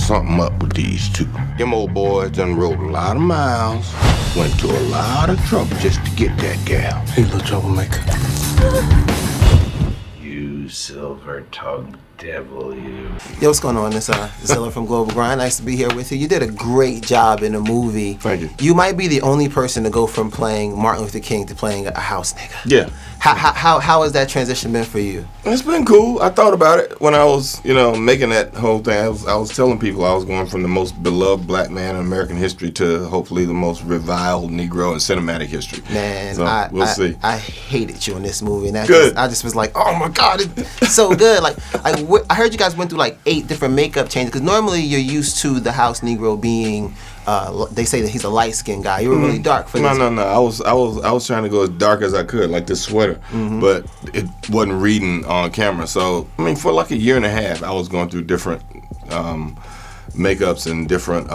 something up with these two. Them old boys done rode a lot of miles, went to a lot of trouble just to get that gal. Hey, little troublemaker. You silver-tongued devil, you. Yo, what's going on? This Zilla from Global Grind. Nice to be here with you. You did a great job in the movie. Thank you. You might be the only person to go from playing Martin Luther King to playing a house nigga. Yeah. How has that transition been for you? It's been cool. I thought about it when I was, making that whole thing. I was telling people I was going from the most beloved black man in American history to hopefully the most reviled Negro in cinematic history. Man, so, we'll see. I hated you in this movie. And Good. I just was like, oh my God, it's so good. I heard you guys went through like 8 different makeup changes because normally you're used to the house Negro being. They say that he's a light-skinned guy. You were really dark for this. No. I was trying to go as dark as I could, like this sweater, but it wasn't reading on camera. So for like a year and a half, I was going through different makeups and different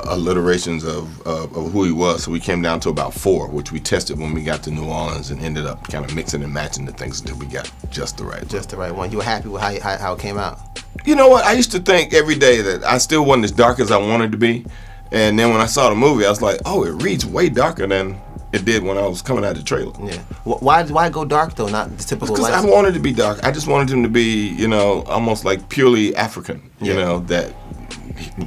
alliterations of who he was. So we came down to about 4, which we tested when we got to New Orleans and ended up kind of mixing and matching the things until we got just the right one. You were happy with how it came out? You know what? I used to think every day that I still wasn't as dark as I wanted to be. And then when I saw the movie, I was like, oh, it reads way darker than it did when I was coming out of the trailer. Yeah. Why go dark, though, not the typical light? Because I wanted to be dark. I just wanted him to be, almost like purely African, that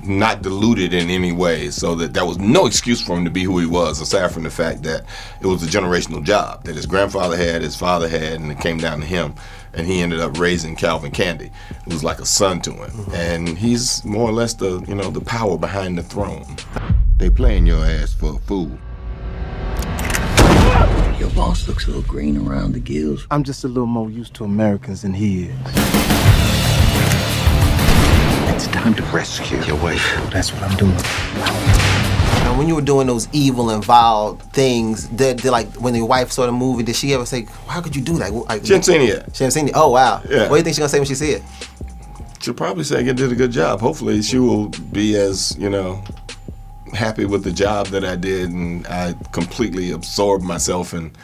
not diluted in any way, so that there was no excuse for him to be who he was, aside from the fact that it was a generational job that his grandfather had, his father had, and it came down to him. And he ended up raising Calvin Candy, who was like a son to him. And he's more or less the power behind the throne. They playing your ass for a fool. Your boss looks a little green around the gills. I'm just a little more used to Americans than he is. It's time to rescue your wife. That's what I'm doing. And when you were doing those evil and vile things, did like when your wife saw the movie, did she ever say, "How could you do that?" She hadn't seen it yet. She hadn't seen it. Oh wow. Yeah. What do you think she's gonna say when she see it? She'll probably say I did a good job. Hopefully she will be as happy with the job that I did, and I completely absorbed myself. And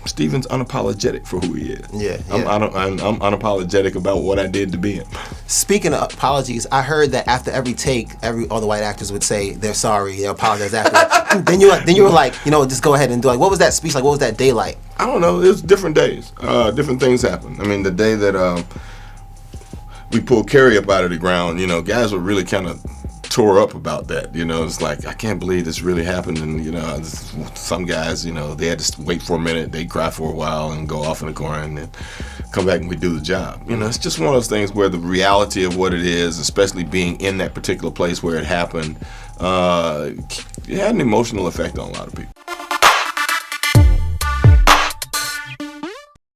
Steven's unapologetic for who he is. Yeah. I'm unapologetic about what I did to be him. Speaking of apologies, I heard that after every take, all the white actors would say they're sorry, they apologize after. then you were like, just go ahead and do it. What was that speech like? What was that day like? I don't know. It was different days. Different things happened. The day that we pulled Carrie up out of the ground, guys were really kind of tore up about that. It's like, I can't believe this really happened. And some guys, they had to wait for a minute, they'd cry for a while and go off in the corner and then come back and we do the job. It's just one of those things where the reality of what it is, especially being in that particular place where it happened, it had an emotional effect on a lot of people.